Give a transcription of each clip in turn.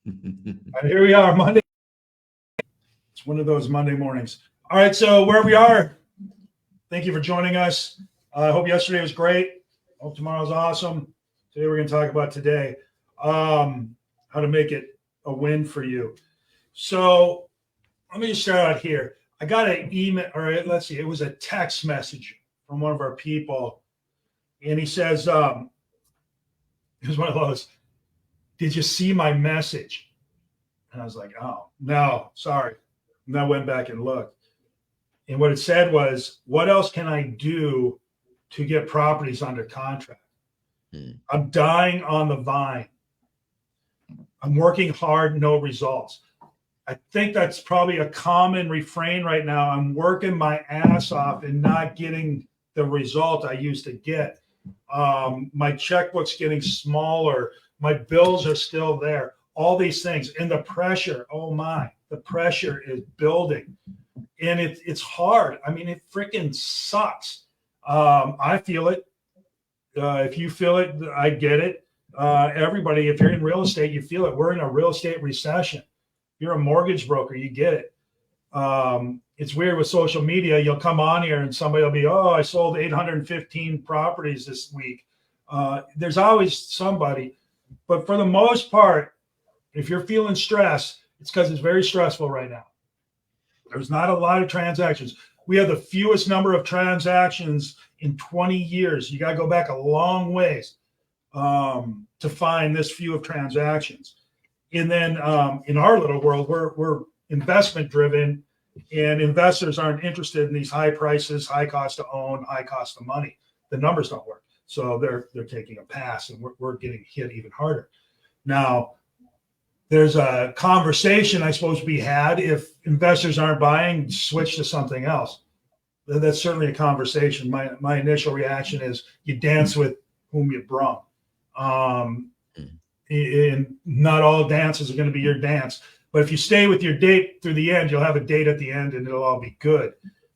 And here we are, Monday. It's one of those Monday mornings. All right, so where we are, thank you for joining us. I hope yesterday was great. Hope tomorrow's awesome. Today we're going to talk about today, how to make it a win for you. So let me just start out here. I got an email, or let's see, it was a text message from one of our people. And he says, it was one of those, did you see my message? And I was like, oh, no, sorry. And I went back and looked. And what it said was, what else can I do to get properties under contract? I'm dying on the vine. I'm working hard, no results. I think that's probably a common refrain right now. I'm working my ass off and not getting the result I used to get. My checkbook's getting smaller. My bills are still there. All these things. And the pressure, oh my, the pressure is building. And it's hard. I mean, it freaking sucks. I feel it. If you feel it, I get it. Everybody, if you're in real estate, you feel it. We're in a real estate recession. You're a mortgage broker, you get it. It's weird with social media. You'll come on here and somebody will be, oh, I sold 815 properties this week. There's always somebody. But for the most part, if you're feeling stress, it's because it's very stressful right now. There's not a lot of transactions. We have the fewest number of transactions in 20 years. You got to go back a long ways to find this few of transactions. And then in our little world, we're investment driven, and investors aren't interested in these high prices, high cost to own, high cost of money. The numbers don't work. So they're taking a pass, and we're getting hit even harder. Now, there's a conversation I suppose to be had. If investors aren't buying, switch to something else. That's certainly a conversation. My initial reaction is you dance with whom you brung. And not all dances are going to be your dance. But if you stay with your date through the end, you'll have a date at the end and it'll all be good.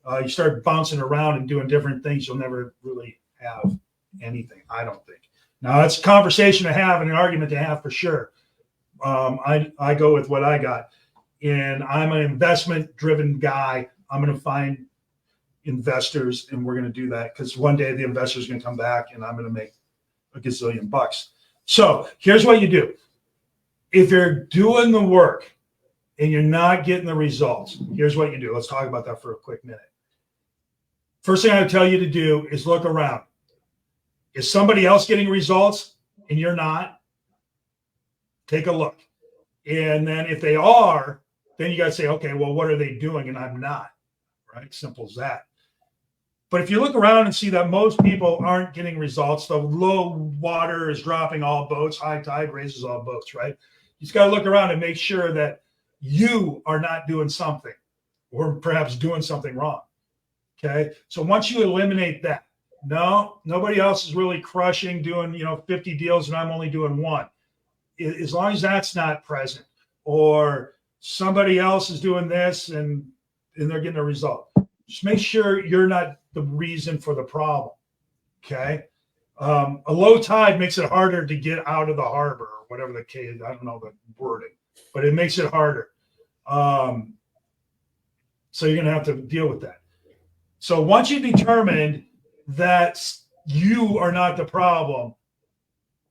You start bouncing around and doing different things, you'll never really have anything, I don't think. Now, that's a conversation to have and an argument to have for sure. I go with what I got. And I'm an investment-driven guy. I'm going to find investors, and we're going to do that because one day the investors are going to come back and I'm going to make a gazillion bucks. So here's what you do. If you're doing the work and you're not getting the results, here's what you do. Let's talk about that for a quick minute. First thing I would tell you to do is look around. Is somebody else getting results and you're not? Take a look. And then if they are, then you got to say, okay, well, what are they doing? And I'm not, right? Simple as that. But if you look around and see that most people aren't getting results, the low water is dropping all boats, high tide raises all boats, right? You just got to look around and make sure that you are not doing something or perhaps doing something wrong, okay? So once you eliminate that, no, nobody else is really crushing, doing 50 deals and I'm only doing one. As long as that's not present, or somebody else is doing this and they're getting a result, just make sure you're not the reason for the problem, okay? A low tide makes it harder to get out of the harbor or whatever the case, I don't know the wording, but it makes it harder. So you're going to have to deal with that. So once you determined that you are not the problem,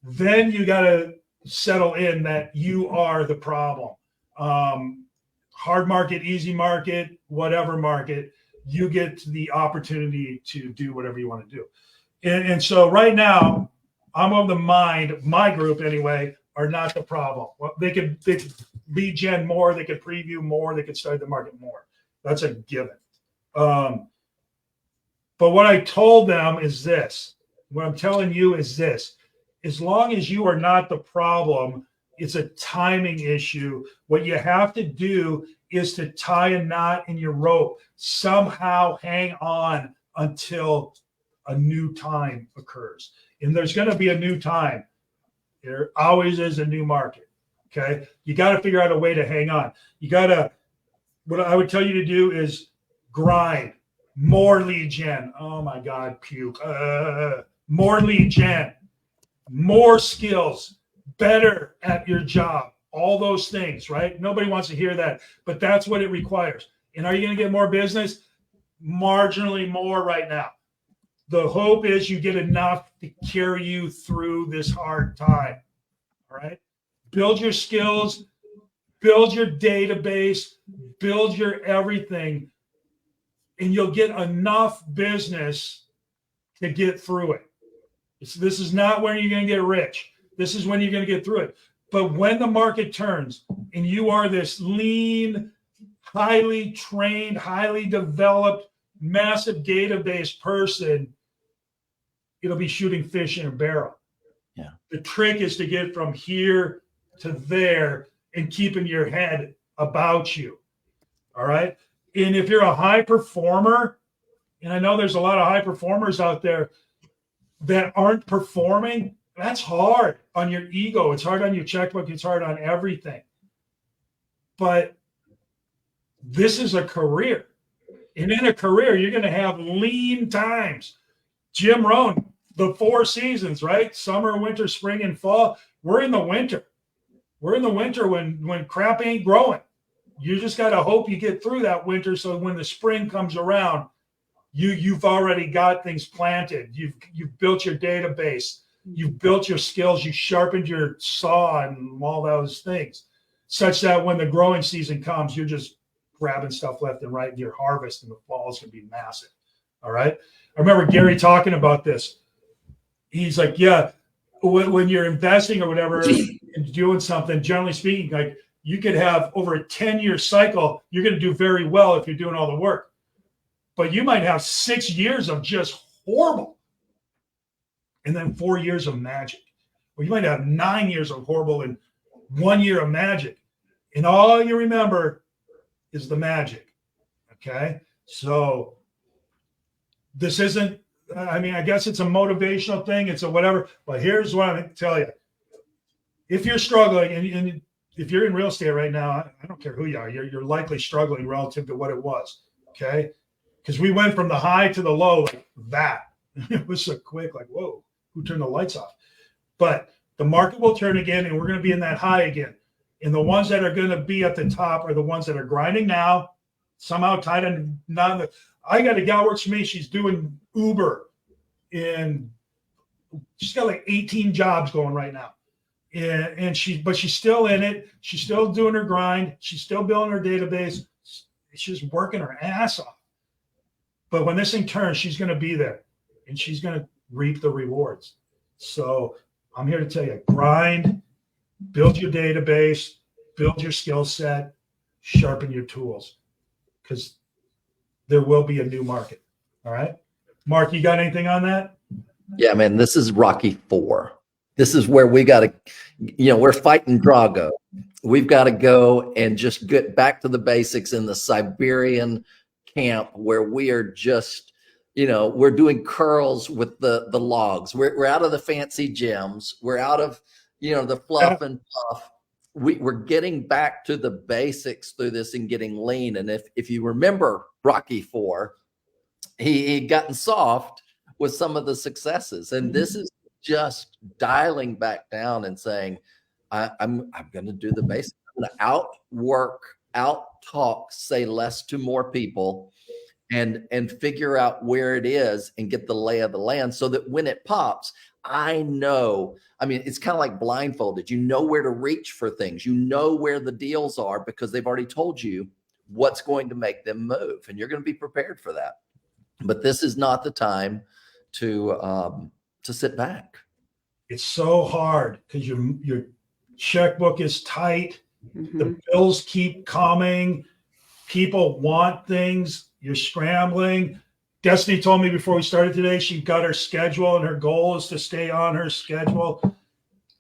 then you got to settle in that you are the problem. Hard market, easy market, whatever market, you get the opportunity to do whatever you want to do. And so right now, I'm of the mind, my group anyway, are not the problem. Well, they could lead gen more, they could preview more, they could study the market more. That's a given. But what I told them is this. What I'm telling you is this. As long as you are not the problem, it's a timing issue. What you have to do is to tie a knot in your rope. Somehow hang on until a new time occurs. And there's going to be a new time. There always is a new market. Okay. You got to figure out a way to hang on. What I would tell you to do is grind. More lead gen. Oh my God, puke. More lead gen. More skills. Better at your job. all those things, right? Nobody wants to hear that, but that's what it requires. And are you going to get more business? Marginally more right now. The hope is you get enough to carry you through this hard time. All right. Build your skills, build your database, build your everything, and you'll get enough business to get through it. This is not when you're going to get rich. This is when you're going to get through it. But when the market turns and you are this lean, highly trained, highly developed, massive database person, it'll be shooting fish in a barrel. Yeah. The trick is to get from here to there and keeping your head about you. All right. And if you're a high performer, and I know there's a lot of high performers out there that aren't performing, that's hard on your ego. It's hard on your checkbook. It's hard on everything. But this is a career. And in a career, you're going to have lean times. Jim Rohn, the 4 seasons, right? Summer, winter, spring, and fall. We're in the winter. We're in the winter when crap ain't growing. You just got to hope you get through that winter so when the spring comes around, you've already got things planted. You've built your database. You've built your skills. You sharpened your saw and all those things such that when the growing season comes, you're just grabbing stuff left and right, and your harvest in the fall is going to be massive. All right. I remember Gary talking about this. He's like, yeah, when you're investing or whatever and doing something, generally speaking, like you could have over a 10-year cycle, you're going to do very well if you're doing all the work. But you might have 6 years of just horrible and then 4 years of magic. Or you might have 9 years of horrible and 1 year of magic. And all you remember is the magic. Okay. So this isn't, I mean, I guess it's a motivational thing. It's a whatever. But here's what I'm going to tell you. If you're struggling and if you're in real estate right now, I don't care who you are, you're likely struggling relative to what it was. Okay. Because we went from the high to the low like that. It was so quick, like, whoa, who turned the lights off? But the market will turn again and we're going to be in that high again. And the ones that are going to be at the top are the ones that are grinding now, somehow tied in. I got a gal works for me. She's doing Uber and she's got like 18 jobs going right now. And she's still in it. She's still doing her grind. She's still building her database. She's working her ass off. But when this thing turns, she's going to be there and she's going to reap the rewards. So I'm here to tell you, grind, build your database, build your skill set, sharpen your tools, because there will be a new market. All right. Mark, you got anything on that? Yeah, man, this is Rocky 4. This is where we got to, we're fighting Drago. We've got to go and just get back to the basics in the Siberian camp where we are just, we're doing curls with the logs. We're out of the fancy gyms. We're out of, the fluff and puff. We're getting back to the basics through this and getting lean. And if you remember Rocky 4, he'd gotten soft with some of the successes. And this is just dialing back down and saying, I'm going to do the basics. I'm going to outwork, out-talk, say less to more people and figure out where it is and get the lay of the land so that when it pops, I know, it's kind of like blindfolded. You know where to reach for things. You know where the deals are because they've already told you what's going to make them move. And you're going to be prepared for that. But this is not the time to sit back. It's so hard because your checkbook is tight. Mm-hmm. The bills keep coming. People want things. You're scrambling. Destiny told me before we started today, she got her schedule and her goal is to stay on her schedule.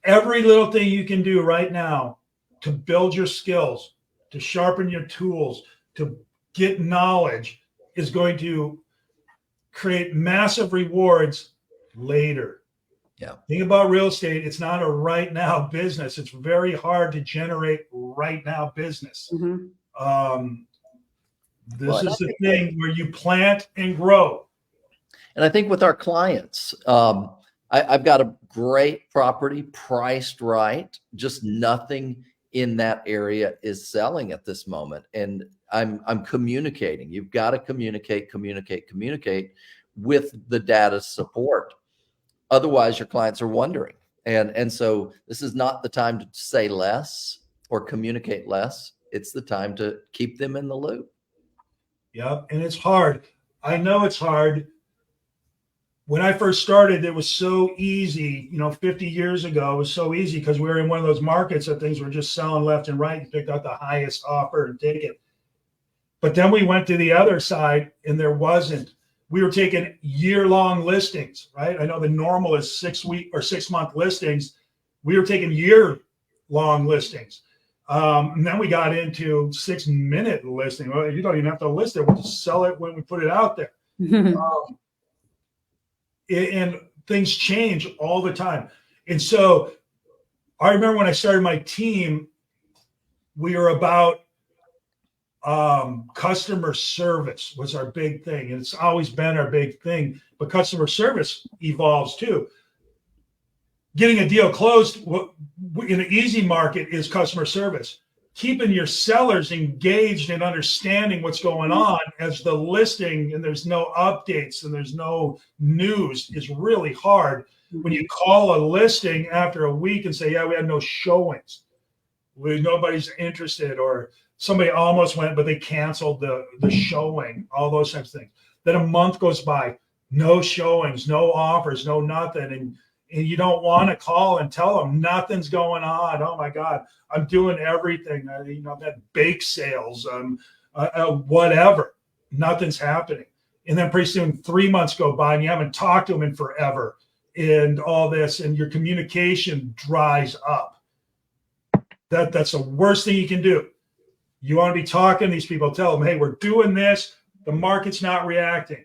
Every little thing you can do right now to build your skills, to sharpen your tools, to get knowledge is going to create massive rewards later. Yeah. Think about real estate. It's not a right now business. It's very hard to generate right now business. Mm-hmm. This is the thing where you plant and grow. And I think with our clients, I've got a great property priced right, just nothing in that area is selling at this moment. And I'm communicating. You've got to communicate with the data support. Otherwise, your clients are wondering. And so this is not the time to say less or communicate less. It's the time to keep them in the loop. Yep. And it's hard. I know it's hard. When I first started, it was so easy, 50 years ago, it was so easy because we were in one of those markets that things were just selling left and right. You picked out the highest offer and take it. But then we went to the other side and there wasn't. We were taking year-long listings, right? I know the normal is 6-week or 6-month listings. We were taking year-long listings. And then we got into 6-minute listing. Well, you don't even have to list it. We'll just sell it when we put it out there. And things change all the time. And so I remember when I started my team, we were about customer service was our big thing. And it's always been our big thing, but customer service evolves too. Getting a deal closed in an easy market is customer service. Keeping your sellers engaged and understanding what's going on as the listing and there's no updates and there's no news is really hard. When you call a listing after a week and say, yeah, we had no showings, nobody's interested, or somebody almost went, but they canceled the showing, all those types of things. Then a month goes by, no showings, no offers, no nothing. And you don't want to call and tell them nothing's going on. Oh my God, I'm doing everything. I've had bake sales, whatever. Nothing's happening. And then pretty soon 3 months go by and you haven't talked to them in forever and all this, and your communication dries up. That's the worst thing you can do. You want to be talking to these people, tell them, hey, we're doing this. The market's not reacting.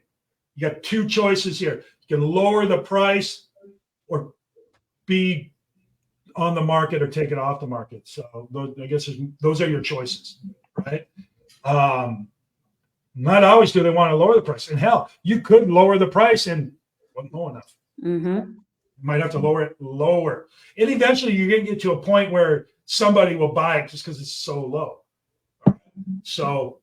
You got 2 choices here. You can lower the price or be on the market or take it off the market. So I guess those are your choices, right? Not always do they want to lower the price. And hell, you could lower the price and wasn't low enough. You might have to lower it lower. And eventually you're going to get to a point where somebody will buy it just because it's so low. So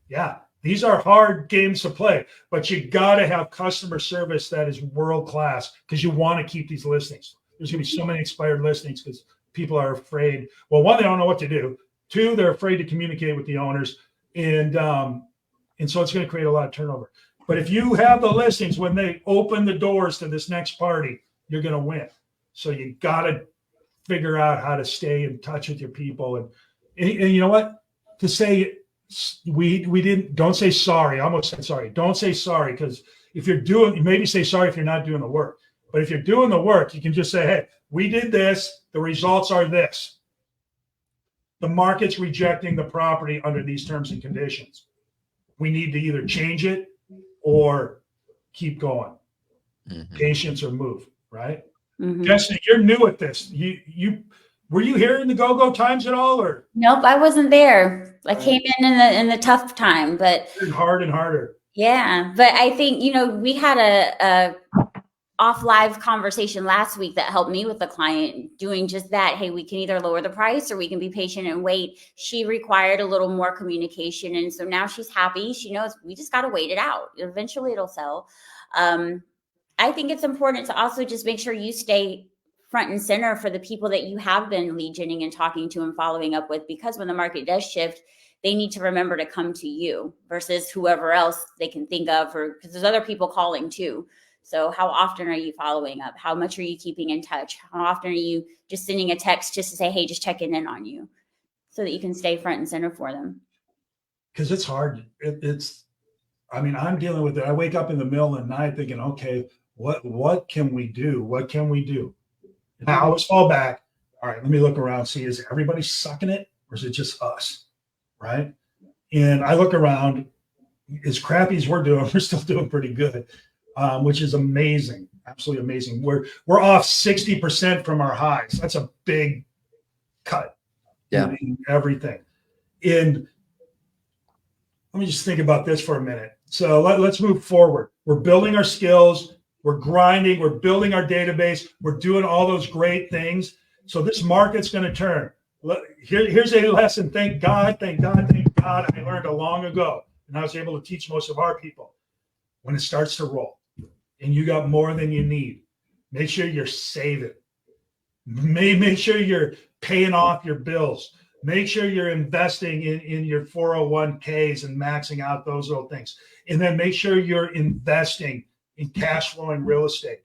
yeah, these are hard games to play, but you got to have customer service that is world-class because you want to keep these listings. There's going to be so many expired listings because people are afraid. Well, 1, they don't know what to do. 2, they're afraid to communicate with the owners. And so it's going to create a lot of turnover. But if you have the listings, when they open the doors to this next party, you're going to win. So you got to figure out how to stay in touch with your people. And you know what? To say don't say sorry. I almost said sorry. Don't say sorry, because if you're doing, maybe say sorry if you're not doing the work. But if you're doing the work, you can just say, hey, we did this. The results are this. The market's rejecting the property under these terms and conditions. We need to either change it or keep going. Patience or move, right? Jessica, you're new at this. Were you here in the go-go times at all, or? Nope, I wasn't there. I came in the tough time, but hard and harder. Yeah, but I think we had a off live conversation last week that helped me with the client doing just that. Hey, we can either lower the price or we can be patient and wait. She required a little more communication, and so now she's happy. She knows we just got to wait it out. Eventually, it'll sell. I think it's important to also just make sure you stay front and center for the people that you have been lead genning and talking to and following up with, because when the market does shift, they need to remember to come to you versus whoever else they can think of, or because there's other people calling too. So how often are you following up? How much are you keeping in touch? How often are you just sending a text just to say, hey, just checking in on you, so that you can stay front and center for them? Because it's hard. I'm dealing with it. I wake up in the middle of the night thinking, okay, what can we do? What can we do? And I always fall back. All right, let me look around, see, is everybody sucking it or is it just us? Right? And I look around, as crappy as we're doing, we're still doing pretty good, which is amazing. Absolutely amazing. We're off 60% from our highs. That's a big cut in everything. And let me just think about this for a minute. So let's move forward. We're building our skills. We're grinding. We're building our database. We're doing all those great things. So this market's going to turn. Here's a lesson. Thank God, thank God, thank God. I learned a long ago, and I was able to teach most of our people. When it starts to roll, and you got more than you need, make sure you're saving. Make sure you're paying off your bills. Make sure you're investing in your 401ks and maxing out those little things. And then make sure you're investing in cash flowing real estate.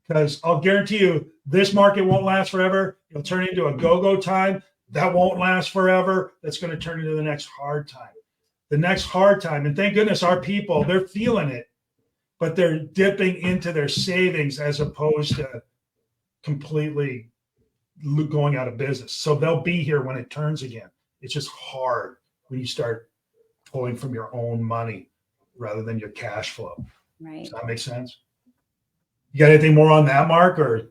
Because I'll guarantee you, this market won't last forever. It'll turn into a go-go time. That won't last forever. That's going to turn into the next hard time. The next hard time. And thank goodness our people, they're feeling it, but they're dipping into their savings as opposed to completely going out of business. So they'll be here when it turns again. It's just hard when you start pulling from your own money rather than your cash flow. Right. Does that make sense? You got anything more on that, Mark? Or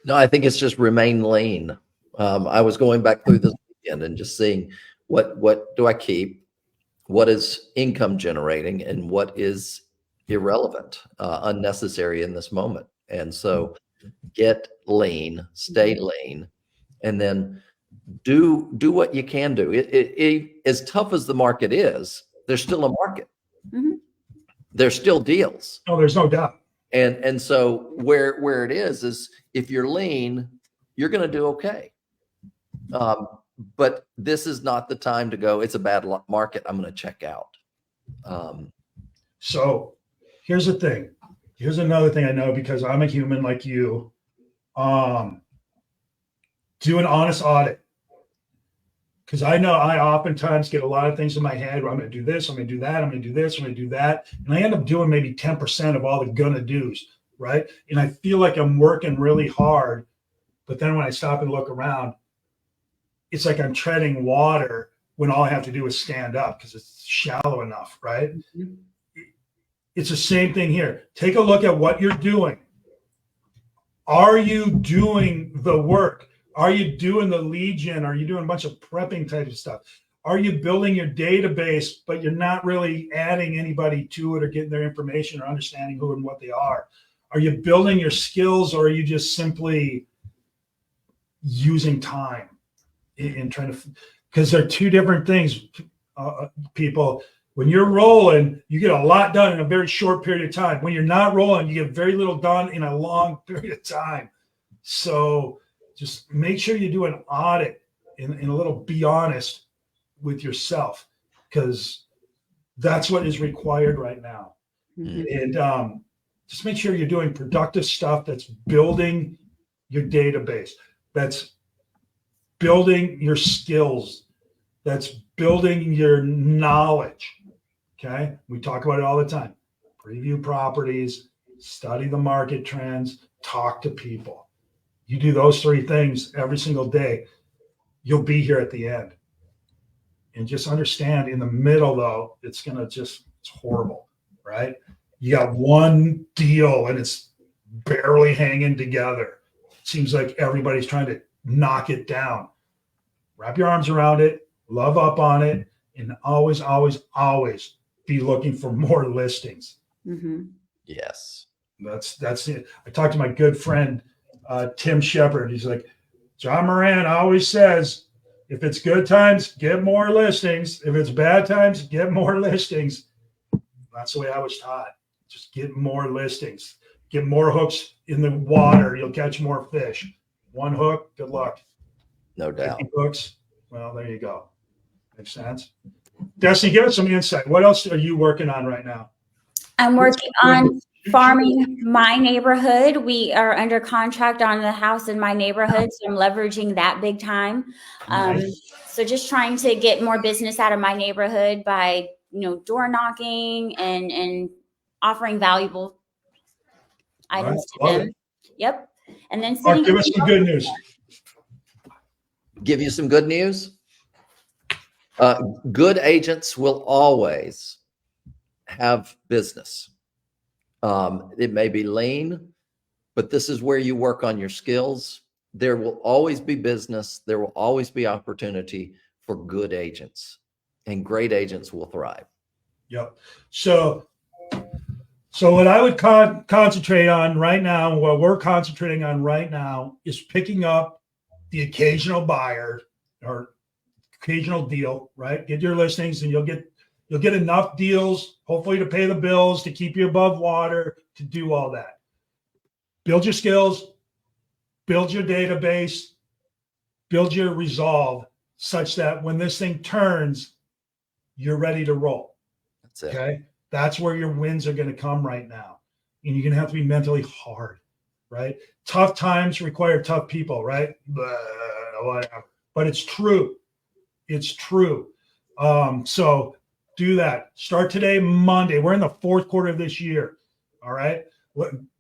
No, I think it's just remain lean. I was going back through this weekend and just seeing what do I keep, what is income generating, and what is irrelevant, unnecessary in this moment. And so get lean, stay lean, and then do what you can do. As tough as the market is, there's still a market. Mm-hmm. There's still deals. no, there's no doubt. And so where it is if you're lean, you're going to do okay. But this is not the time to go, it's a bad market, I'm going to check out. So here's the thing. Here's another thing I know, because I'm a human like you. Do an honest audit. Because I know I oftentimes get a lot of things in my head where I'm going to do this, I'm going to do that, I'm going to do this, I'm going to do that. And I end up doing maybe 10% of all the gonna do's, right? And I feel like I'm working really hard. But then when I stop and look around, it's like I'm treading water when all I have to do is stand up because it's shallow enough, right? Mm-hmm. It's the same thing here. Take a look at what you're doing. Are you doing the work? Are you doing the lead gen? Are you doing a bunch of prepping type of stuff? Are you building your database, but you're not really adding anybody to it or getting their information or understanding who and what they are? Are you building your skills, or are you just simply using time in trying to, because they're two different things, people. When you're rolling, you get a lot done in a very short period of time. When you're not rolling, you get very little done in a long period of time. So just make sure you do an audit and a little be honest with yourself, because that's what is required right now. Mm-hmm. And just make sure you're doing productive stuff that's building your database, that's building your skills, that's building your knowledge. Okay. We talk about it all the time. Preview properties, study the market trends, talk to people. You do those three things every single day, you'll be here at the end. And just understand, in the middle, though, it's horrible, right? You got one deal and it's barely hanging together. It seems like everybody's trying to knock it down. Wrap your arms around it, love up on it, and always, always, always be looking for more listings. Mm-hmm. Yes. That's it. I talked to my good friend, Tim Shepard. He's like, John Moran always says, if it's good times, get more listings. If it's bad times, get more listings. That's the way I was taught. Just get more listings. Get more hooks in the water. You'll catch more fish. One hook, good luck. No doubt. 50 hooks, well, there you go. Makes sense. Destiny, give us some insight. What else are you working on right now? I'm working on farming my neighborhood. We are under contract on the house in my neighborhood, so I'm leveraging that big time. Nice. So just trying to get more business out of my neighborhood by, door knocking and offering valuable items to them. Yep. And then give us some good news. Give you some good news. Good agents will always have business. It may be lean, but this is where you work on your skills. There will always be business. There will always be opportunity for good agents, and great agents will thrive. Yep. So what I would concentrate on right now, what we're concentrating on right now, is picking up the occasional buyer, or occasional deal, right? Get your listings and you'll get enough deals, hopefully to pay the bills, to keep you above water, to do all that. Build your skills, build your database, build your resolve such that when this thing turns, you're ready to roll. That's it. Okay. That's where your wins are going to come right now. And you're going to have to be mentally hard, right? Tough times require tough people, right? But it's true. It's true. So do that. Start today, Monday. We're in the fourth quarter of this year. All right.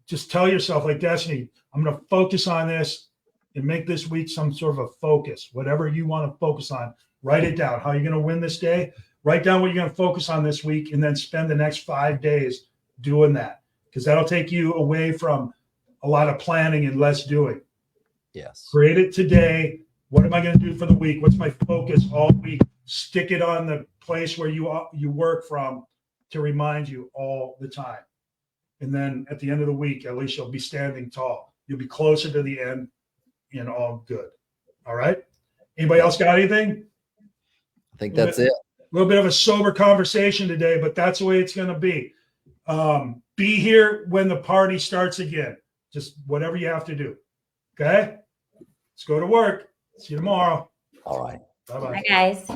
Just tell yourself, like Destiny, I'm going to focus on this and make this week some sort of a focus. Whatever you want to focus on, write it down. How you're going to win this day. Write down what you're going to focus on this week, and then spend the next 5 days doing that, because that'll take you away from a lot of planning and less doing. Yes. Create it today. What am I going to do for the week? What's my focus all week? Stick it on the place where you work from to remind you all the time. And then at the end of the week, at least you'll be standing tall. You'll be closer to the end and all good. All right. Anybody else got anything? I think that's it. A little bit of a sober conversation today, but that's the way it's going to be. Be here when the party starts again. Just whatever you have to do. Okay. Let's go to work. See you tomorrow. All right. Bye-bye. Bye, guys.